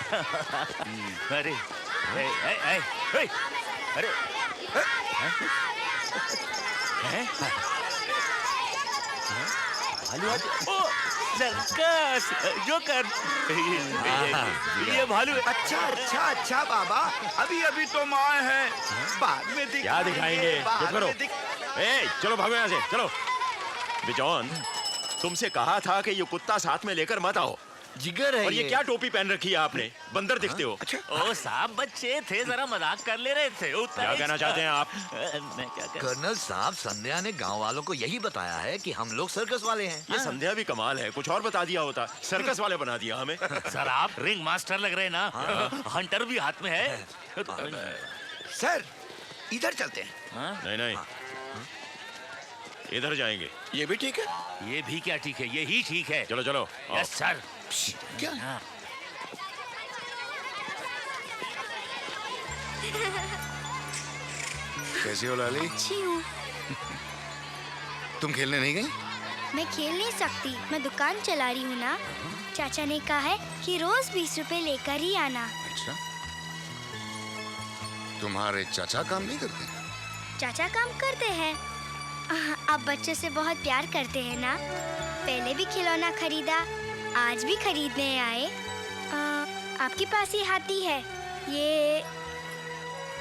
अरे ए, ए, ए, ए, अरे भालू ओ सर्कस जोकर ये भालू अच्छा अच्छा अच्छा बाबा, अभी अभी तो माए हैं, बाद में क्या दिखाएंगे? चुप करो। चलो भागो यहाँ से, चलो। बिजॉन, तुमसे कहा था कि ये कुत्ता साथ में लेकर मत आओ। जिगर है और ये क्या टोपी पहन रखी है आपने? बंदर दिखते हो। अच्छा। ओ साहब, बच्चे थे, जरा मजाक कर ले रहे थे। क्या कहना चाहते हैं आप? मैं क्या कर्नल साहब, संध्या ने गांव वालों को यही बताया है कि हम लोग सर्कस वाले हैं। ये संध्या भी कमाल है, कुछ और बता दिया होता। सर्कस वाले बना दिया हमें। सर आप रिंग मास्टर लग रहे हैं ना। हंटर भी हाथ में है। सर इधर चलते हैं। नहीं नहीं, इधर जाएंगे। ये भी ठीक है। ये भी क्या ठीक है, ये ही ठीक है। चलो चलो। Yes sir. क्या? कैसी हो लाली? अच्छी हूँ। तुम खेलने नहीं गई? मैं खेल नहीं सकती, मैं दुकान चला रही हूँ ना। चाचा ने कहा है कि रोज 20 रुपए लेकर ही आना। अच्छा, तुम्हारे चाचा काम नहीं करते? चाचा काम करते हैं। आप बच्चों से बहुत प्यार करते हैं ना। पहले भी खिलौना खरीदा, आज भी खरीदने आए। आपके पास ही हाथी है, ये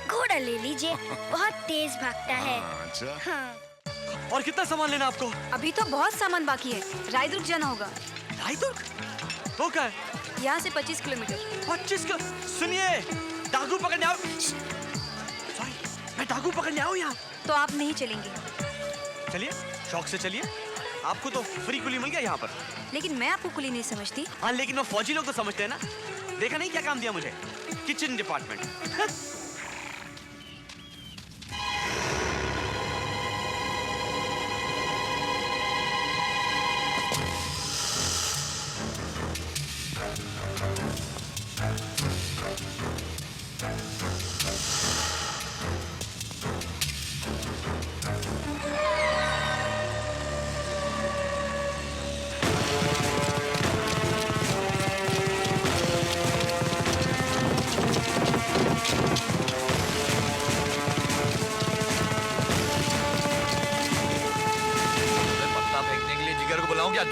घोड़ा ले लीजिए, बहुत तेज भागता है। अच्छा। हाँ। और कितना सामान लेना आपको? अभी तो बहुत सामान बाकी है, रायदुर्ग जाना होगा। रायदुर्ग? वो क्या है? यहाँ से 25 किलोमीटर। 25 का? सुनिए, डाकू पकड़ने आओ। सॉरी, मैं डाकू पकड़ने आऊँ यहाँ। तो आप नहीं चलेंगे? चलिए, शौक से चलिए। आपको तो फ्री कुली मिल गया यहाँ पर। लेकिन मैं आपको कुली नहीं समझती। हाँ, लेकिन वो फौजी लोग तो समझते हैं ना। देखा नहीं क्या काम दिया मुझे? Kitchen department.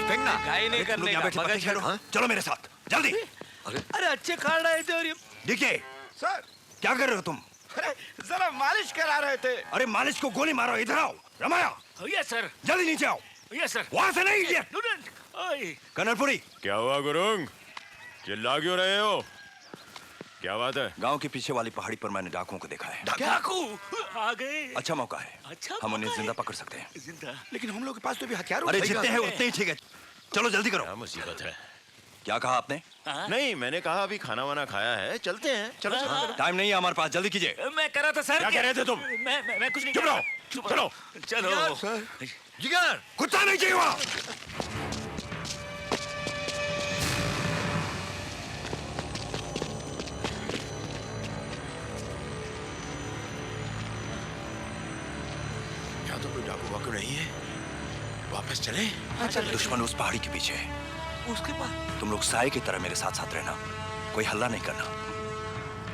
फेंकना गाय नहीं करने का, मगर छेड़ो। चलो मेरे साथ जल्दी। अरे अच्छे खाड़ रहे थे और ये देखिए सर, क्या कर रहे हो तुम? अरे जरा मालिश करा रहे थे। अरे मालिश को गोली मारो, इधर आओ। रमाया, यस सर, जल्दी नीचे आओ। Yes sir. वहां से नहीं, इडियट। कर्नलपुरी, क्या हुआ गुरुंग? चिल्ला क्यों रहे हो? क्या बात है? गांव के पीछे वाली पहाड़ी पर मैंने डाकुओं को देखा है। डाकू आ गए। अच्छा मौका है, अच्छा हम उन्हें जिंदा पकड़ सकते हैं। जिंदा? लेकिन हम लोग के पास तो भी हथियार। अरे जितने हैं उतने ही ठीक है। चलो जल्दी करो। क्या मुसीबत है? क्या कहा आपने? नहीं, मैंने कहा अभी खाना वाना खाया है, चलते हैं। चलो चलो। टाइम नहीं है हमारे पास, जल्दी कीजिए। मैं कर रहा था सर। क्या कह रहे थे तुम? मैं कुछ नहीं। चुप रहो, चलो। चलो। जिगर, कुत्ता नहीं चाहिए वहां। यहाँ तो कोई डाकू वाकू नहीं है। वापस चले? दुश्मन उस पहाड़ी के पीछे है। उसके बाद तुम लोग साए की तरह मेरे साथ साथ रहना, कोई हल्ला नहीं करना।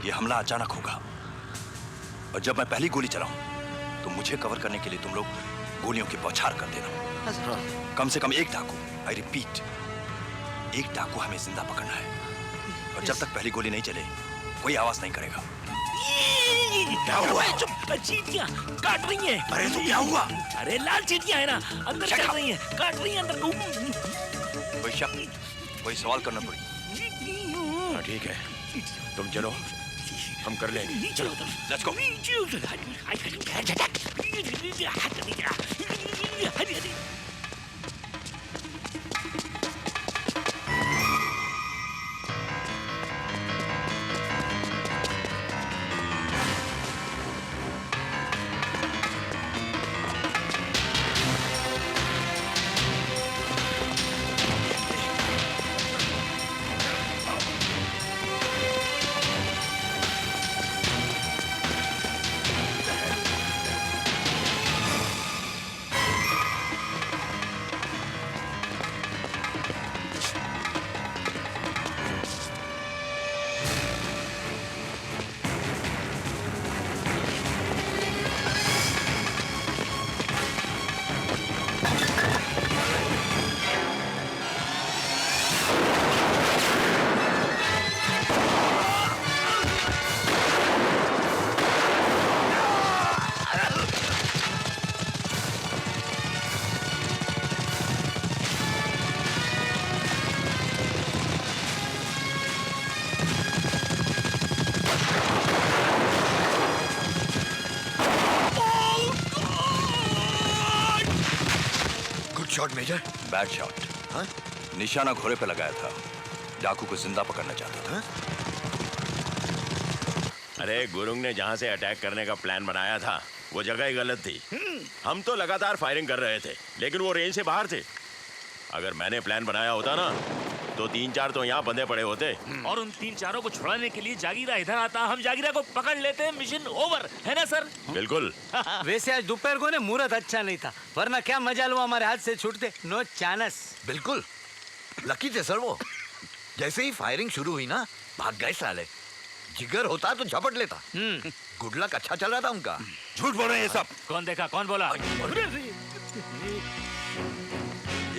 ये हमला अचानक होगा, और जब मैं पहली गोली चलाऊं तो मुझे कवर करने के लिए तुम लोग गोलियों की बौछार कर देना। कम से कम एक डाकू, आई रिपीट, एक डाकू हमें जिंदा पकड़ना है। और जब तक पहली गोली नहीं चले कोई आवाज नहीं करेगा। क्या हुआ? चींटियां काट रही हैं। अरे तो क्या हुआ? अरे लाल चींटियां है ना, अंदर चल रही हैं, काट रही हैं अंदर। कोई शक, कोई सवाल करना पड़ी। हाँ ठीक है, तुम चलो, हम कर लेंगे। चलो, let's go. Shot major. Bad shot. हाँ? निशाना घोड़े पे लगाया था, डाकू को जिंदा पकड़ना चाहता था। अरे गुरुंग ने जहाँ से अटैक करने का प्लान बनाया था वो जगह ही गलत थी। हम तो लगातार फायरिंग कर रहे थे लेकिन वो रेंज से बाहर थे। अगर मैंने प्लान बनाया होता ना तो 3-4 तो यहाँ बंधे पड़े होते। और उन 3-4 को छुड़ाने के लिए जागीरा इधर आता, हम जागीरा को पकड़ लेते, मिशन ओवर, है ना सर? बिल्कुल। वैसे आज दोपहर को ना मुहूर्त अच्छा नहीं था, वरना क्या मजा लो हमारे हाथ से छूटते। No chance. बिल्कुल लकी थे सर वो। जैसे ही फायरिंग शुरू हुई ना भाग गए साले। जिगर होता तो झपट लेता। गुड लक अच्छा चल रहा था उनका। झूठ बोल रहे हैं ये सब। कौन देखा, कौन बोला?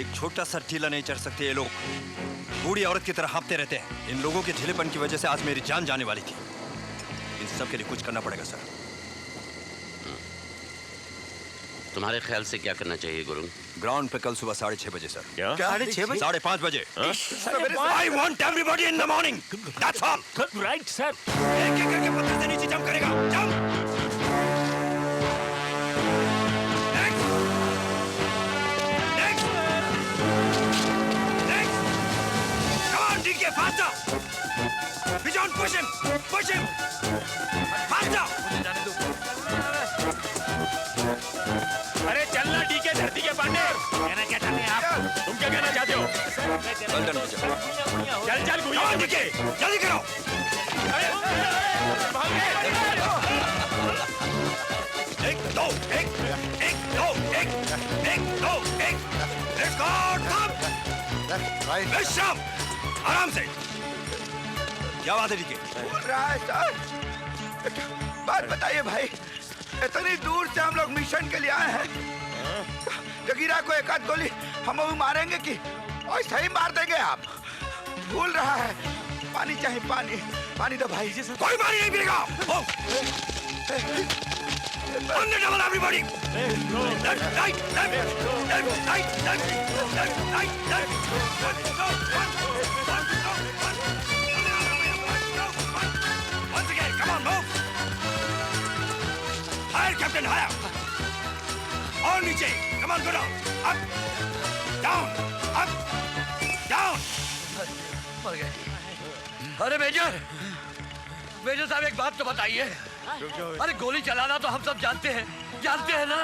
एक छोटा सा टीला नहीं चढ़ सकते ये लोग। बूढ़ी औरत की तरह हाँपते रहते हैं। इन लोगों के ढीलेपन की वजह से आज मेरी जान जाने वाली थी। इन सब के लिए कुछ करना पड़ेगा सर। तुम्हारे ख्याल से क्या करना चाहिए गुरुंग? ग्राउंड पे कल सुबह 6:30 बजे सर। क्या? 6:30 बजे? 5:30 बजे। I want everybody in the morning. That's all. Right sir. एक-एक करके पत्थर से नीचे जंप करेगा। Jump. Next. Next. Next. Come on, DK, faster. Bijon, push him. Push him. Faster. अरे चलना डीके धरती के पांडे। कहना क्या चाहते हैं आप? तुम क्या कहना चाहते हो? चल चल Come on, DK, जल्दी करो। एक दो एक दो एक दो एक रिकॉर्ड थम। विश्राम, आराम से। क्या बात है डीके? बोल रहा है सर। बात बताइए भाई, इतनी दूर से हम लोग मिशन के लिए आए हैं। जगीरा को एक आध गोली हम भी मारेंगे कि ऐसा ही मार देंगे आप? भूल रहा है। पानी चाहिए, पानी। पानी दो भाई। कोई पानी नहीं पिएगा। On the double, everybody. Left, right, left, left, right, left, left, right, left. One, go, one, one, go, one. Once again, come on, move. Higher, Captain, higher. और नीचे, come on, go down. Up, down, up, down. मर गए। अरे major, major साहब एक बात तो बताइए। अरे गोली चलाना तो हम सब जानते हैं ना?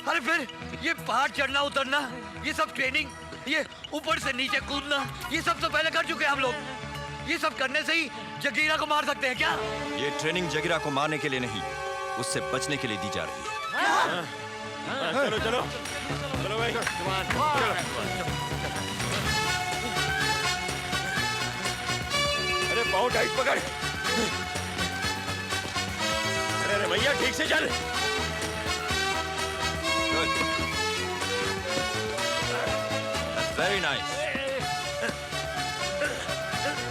अरे फिर ये पहाड़ चढ़ना उतरना, ये सब ट्रेनिंग, ये ऊपर से नीचे कूदना, ये सब तो पहले कर चुके हैं हम लोग। ये सब करने से ही जगीरा को मार सकते हैं क्या? ये ट्रेनिंग जगीरा को मारने के लिए नहीं, उससे बचने के लिए दी जा रही है। चलो चलो चलो भाई। अरे पाँव टाइट पकड़। अरे भैया ठीक से चल। Good. That's very nice.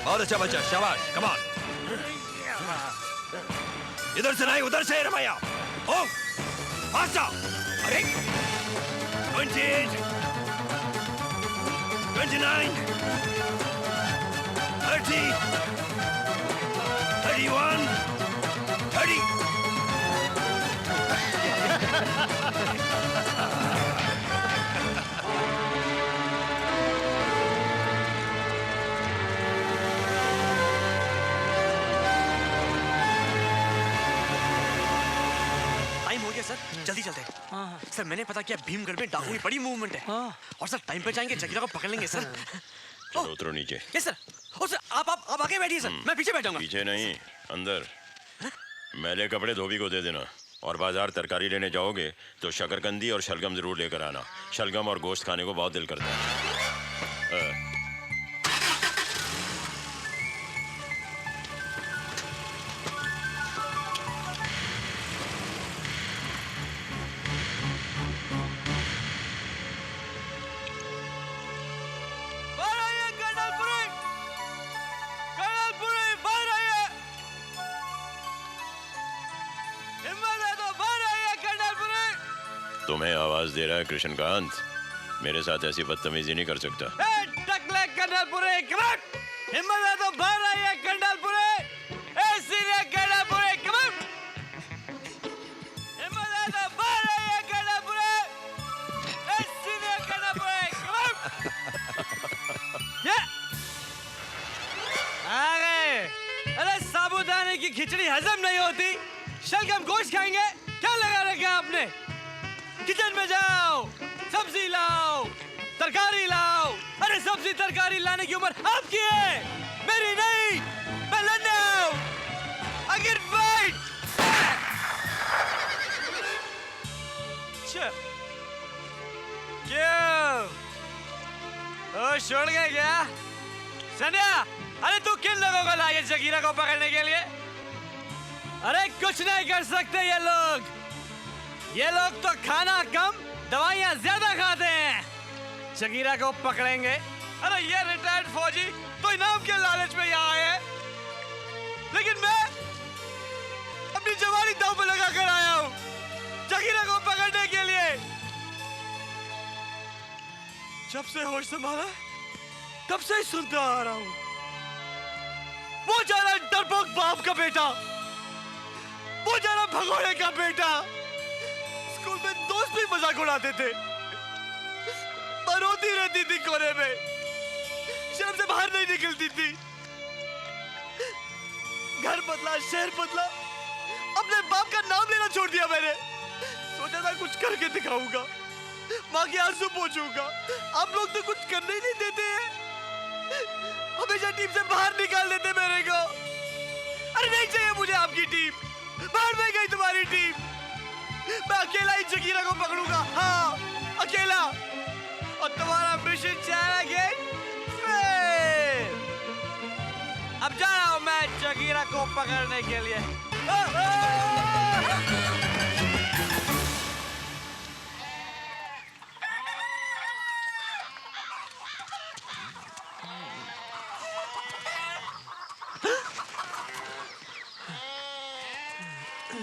बहुत अच्छा बच्चा, शाबाश, come on. इधर से नहीं, उधर से रमैया। ओ, फास्ट। अरे 28, 29, 30, 31, 30. टाइम हो गया सर, जल्दी चलते हैं। सर मैंने पता किया भीमगढ़ में डाकू की बड़ी मूवमेंट है। और सर टाइम पे जाएंगे, जगीरा को पकड़ लेंगे सर। चलो उतरो नीचे। Yes sir. ओ सर आप आगे बैठिए सर, मैं पीछे बैठूंगा। पीछे नहीं, अंदर। मैले कपड़े धोबी को दे देना। और बाजार तरकारी लेने जाओगे तो शकरकंदी और शलगम जरूर लेकर आना। शलगम और गोश्त खाने को बहुत दिल करता है। तुम्हें आवाज दे रहा है कृष्णकांत, मेरे साथ ऐसी बदतमीजी नहीं कर सकता। टकले कर्नलपुरे, हिम्मत है तो बाहर आइए कर्नलपुरे। सीनियर कर्नलपुरे, हिम्मत है तो बाहर आइए कर्नलपुरे। सीनियर खिचड़ी हजम नहीं होती, शलगम गोश्त खाएंगे? क्या लगा रखा आपने? किचन में जाओ, सब्जी लाओ, तरकारी लाओ। अरे सब्जी तरकारी लाने की उम्र आपकी है, मेरी नहीं। मैं लड़ने आऊं। I can fight! क्यों? ओ छोड़ गए क्या? संध्या, अरे तू किन लोगों को लाए जगीरा को पकड़ने के लिए? अरे कुछ नहीं कर सकते ये लोग। ये लोग तो खाना कम, दवाइयां ज्यादा खाते हैं। जगीरा को पकड़ेंगे। अरे ये रिटायर्ड फौजी तो इनाम के लालच में यहाँ आए हैं, लेकिन मैं अपनी जवानी दांव पे लगा कर आया हूँ जगीरा को पकड़ने के लिए। जब से होश संभाला तब से ही सुनता आ रहा हूँ, वो जा रहा डरपोक बाप का बेटा, वो जा रहा भगोड़े का बेटा। स्कूल में दोस्त भी मजाक उड़ाते थे, पर रोती रहती थी कोने में, शर्म से बाहर नहीं निकलती थी। घर बदला, शहर बदला, अपने बाप का नाम लेना छोड़ दिया मैंने। सोचा था कुछ करके दिखाऊंगा, माँ के आंसू पोंछूंगा। आप लोग तो कुछ करने ही नहीं देते हैं, हमेशा टीम से बाहर निकाल देते मेरे को। अरे नहीं चाहिए मुझे आपकी टीम, बाहर में गई तुम्हारी टीम। मैं अकेला ही जगीरा को पकड़ूंगा, हाँ अकेला। और तुम्हारा मिशन जाएगा फेल। अब जा रहा हूं मैं जगीरा को पकड़ने के लिए।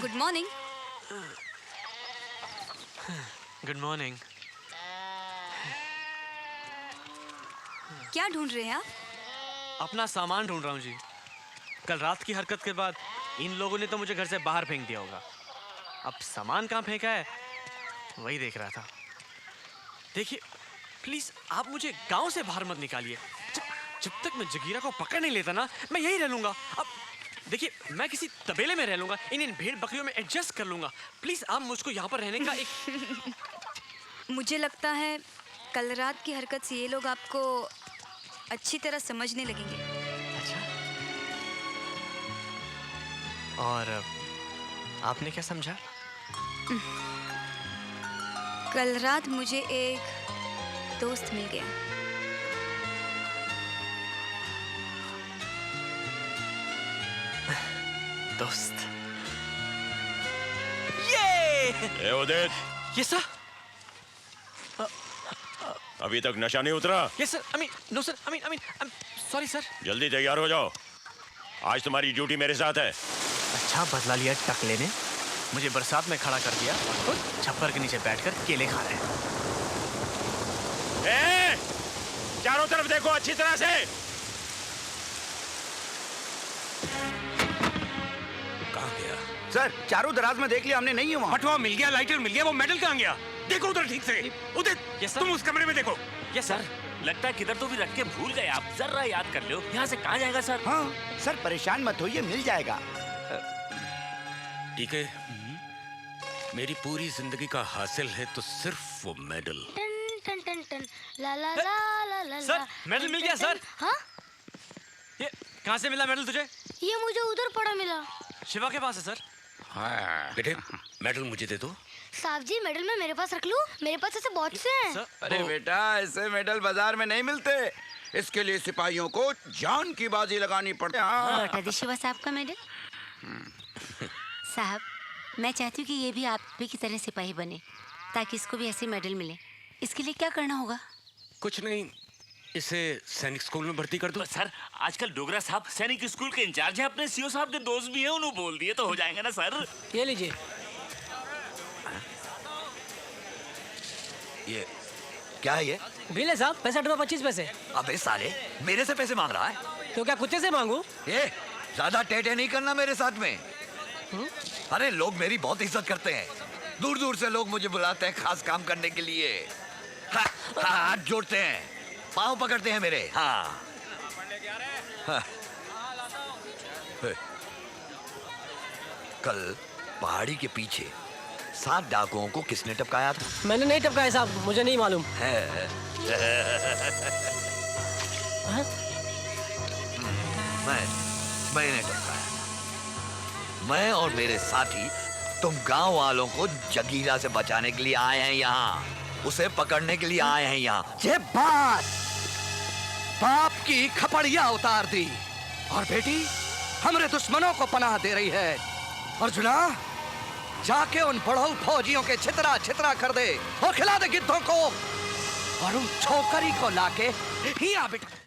Good morning. Good morning. क्या ढूंढ रहे हैं आप? अपना सामान ढूंढ रहा हूँ जी। कल रात की हरकत के बाद इन लोगों ने तो मुझे घर से बाहर फेंक दिया होगा। अब सामान कहाँ फेंका है वही देख रहा था। देखिए प्लीज आप मुझे गांव से बाहर मत निकालिए। जब तक मैं जगीरा को पकड़ नहीं लेता ना, मैं यही रह लूंगा। अब देखिए मैं किसी तबेले में रह लूंगा, इन भेड़ बकरियों में एडजस्ट कर लूंगा। प्लीज आप मुझको यहाँ पर रहने का एक मुझे लगता है कल रात की हरकत से ये लोग आपको अच्छी तरह समझने लगेंगे। अच्छा, और आपने क्या समझा? कल रात मुझे एक दोस्त मिल गया। दोस्त? ए उदित, ये सर। अभी तक नशा नहीं उतरा? Yes sir. I mean no sir, I mean sorry sir. जल्दी तैयार हो जाओ, आज तुम्हारी ड्यूटी मेरे साथ है। अच्छा बदला लिया टकले ने, मुझे बरसात में खड़ा कर दिया और खुद छप्पर के नीचे बैठकर केले खा रहे हैं। चारों तरफ देखो अच्छी तरह से। कहाँ गया? सर चारों दराज में देख लिया हमने, नहीं है वहाँ। बटवा मिल गया, लाइटर मिल गया, वो मेडल कहाँ गया? देखो उधर ठीक से। उदित यस सर। तुम उस कमरे में देखो। Yes sir. लगता है किधर तो भी रख के भूल गए आप, जरा याद कर लो। यहाँ से कहाँ जाएगा सर? हाँ सर परेशान मत होइए, मिल जाएगा। ठीक है, मेरी पूरी जिंदगी का हासिल है तो सिर्फ वो मेडल। टन टन टन टन ला ला ला ला ला। सर मेडल मिल गया सर। हाँ ये कहाँ से मिला मेडल तुझे? ये मुझे उधर पड़ा मिला। शिवा के पास है सर। हाँ बेटे, मेडल मुझे दे दो। साहब जी मेडल मैं मेरे पास रख लूं? मेरे पास ऐसे बहुत से हैं। सर अरे बेटा ऐसे मेडल बाजार में नहीं मिलते, इसके लिए सिपाहियों को जान की बाजी लगानी पड़ती है। हाँ। लौटा दी शिवा साहब का मेडल। साहब मैं चाहती हूँ कि ये भी आप भी की तरह सिपाही बने ताकि इसको भी ऐसे मेडल मिले। इसके लिए क्या करना होगा? कुछ नहीं, इसे सैनिक स्कूल में भर्ती कर दो। सर आजकल डोगरा साहब सैनिक स्कूल के इंचार्ज हैं, अपने सीओ साहब के दोस्त भी हैं, उन्होंने बोल दिए तो हो जाएंगे ना सर। ये लीजिए। ये क्या है? ये बिल है साहब, 65.25 पैसे। अबे साले, मेरे से पैसे मांग रहा है? तो क्या कुत्ते से मांगू? ये ज्यादा टेटे नहीं करना मेरे साथ में। अरे लोग मेरी बहुत इज्जत करते हैं, दूर दूर से लोग मुझे बुलाते हैं खास काम करने के लिए। हाथ जोड़ते हैं, पाँव पकड़ते हैं मेरे। हाँ कल पहाड़ी के पीछे 7 डाकुओं को किसने टपकाया था? मैंने नहीं टपकाया साहब, मुझे नहीं मालूम है। मैंने टपकाया। मैं और मेरे साथी तुम गांव वालों को जगीरा से बचाने के लिए आए हैं यहाँ, उसे पकड़ने के लिए आए हैं यहाँ। ये बाप की खपड़िया उतार दी और बेटी हमारे दुश्मनों को पनाह दे रही है। अर्जुना, जाके उन बढ़ऊ फौजियों के छितरा छितरा कर दे और खिला दे गिद्धों को, और उन छोकरी को लाके यहाँ बिठा।